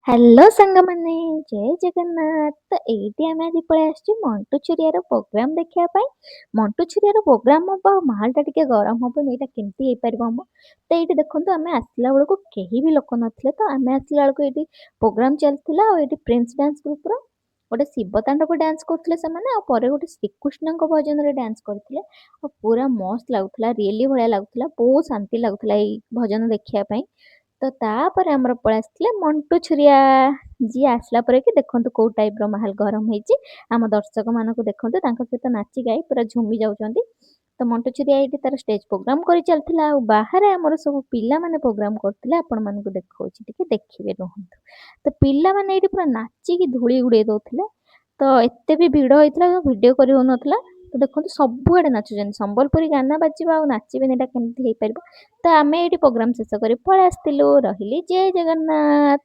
Hello ସାଙ୍ଗମାନେ, ଜୟ ଜଗନ୍ନାଥ। ତ ଏଇଠି ଆମେ ଆଜି ପଳେଇ ଆସିଛୁ ମଣ୍ଟୁ ଛୁରିଆର ପ୍ରୋଗ୍ରାମ ଦେଖିବା ପାଇଁ। ମଣ୍ଟୁ ଛୁରିଆର ପ୍ରୋଗ୍ରାମ ହବ, ମାହଲଟା ଟିକେ ଗରମ ହବନି, ଏଇଟା କେମିତି ହେଇପାରିବ ଆମ। ତ ଏଇଠି ଦେଖନ୍ତୁ, ଆମେ ଆସିଲା ବେଳକୁ କେହି ବି ଲୋକ ନଥିଲେ। ତ ଆମେ ଆସିଲା ବେଳକୁ ଏଇଠି ପ୍ରୋଗ୍ରାମ ଚାଲିଥିଲା, ଆଉ ଏଇଠି ପ୍ରିନ୍ସ ଡ୍ୟାନ୍ସ ଗ୍ରୁପର ଗୋଟେ ଶିବ ତାଣ୍ଡବ ଡ୍ୟାନ୍ସ କରୁଥିଲେ ସେମାନେ, ଆଉ ପରେ ଗୋଟେ ଶ୍ରୀକୃଷ୍ଣଙ୍କ ଭଜନରେ ଡ୍ୟାନ୍ସ କରିଥିଲେ। ଆଉ ପୁରା ମସ୍ତ ଲାଗୁଥିଲା, ରିଏଲି ଭଳିଆ ଲାଗୁଥିଲା, ବହୁତ ଶାନ୍ତି ଲାଗୁଥିଲା ଏଇ ଭଜନ ଦେଖିବା ପାଇଁ। ତ ତାପରେ ଆମର ପଳେଇ ଆସିଥିଲେ ମଣ୍ଟୁ ଛୁରିଆ। ଯିଏ ଆସିଲା ପରେ କି ଦେଖନ୍ତୁ କୋଉ ଟାଇପର ମାହୋଲ ଗରମ ହେଇଛି। ଆମ ଦର୍ଶକ ମାନଙ୍କୁ ଦେଖନ୍ତୁ, ତାଙ୍କ ସହିତ ନାଚି ଗାଇ ପୁରା ଝୁମି ଯାଉଛନ୍ତି। ତ ମଣ୍ଟୁ ଛୁରିଆ ଏଇଠି ତାର ଷ୍ଟେଜ ପ୍ରୋଗ୍ରାମ କରି ଚାଲିଥିଲା, ଆଉ ବାହାରେ ଆମର ସବୁ ପିଲାମାନେ ପ୍ରୋଗ୍ରାମ କରୁଥିଲେ। ଆପଣମାନଙ୍କୁ ଦେଖଉଛି, ଟିକେ ଦେଖିବେ, ରୁହନ୍ତୁ। ତ ପିଲାମାନେ ଏଇଠି ପୁରା ନାଚିକି ଧୂଳି ଉଡେଇ ଦଉଥିଲେ। ତ ଏତେ ବି ଭିଡ ହେଇଥିଲା, ଭିଡିଓ କରି ହଉନଥିଲା। ତ ଦେଖନ୍ତୁ ସବୁଆଡେ ନାଚୁଛନ୍ତି, ସମ୍ବଲପୁରୀ ଗାନା ବାଜିବ ଆଉ ନାଚିବେନି, ଏଇଟା କେମିତି ହେଇପାରିବ। ତ ଆମେ ଏଇଠି ପ୍ରୋଗ୍ରାମ ଶେଷ କରି ପଳେଇ ଆସିଥିଲୁ। ରହିଲି, ଜୟ ଜଗନ୍ନାଥ।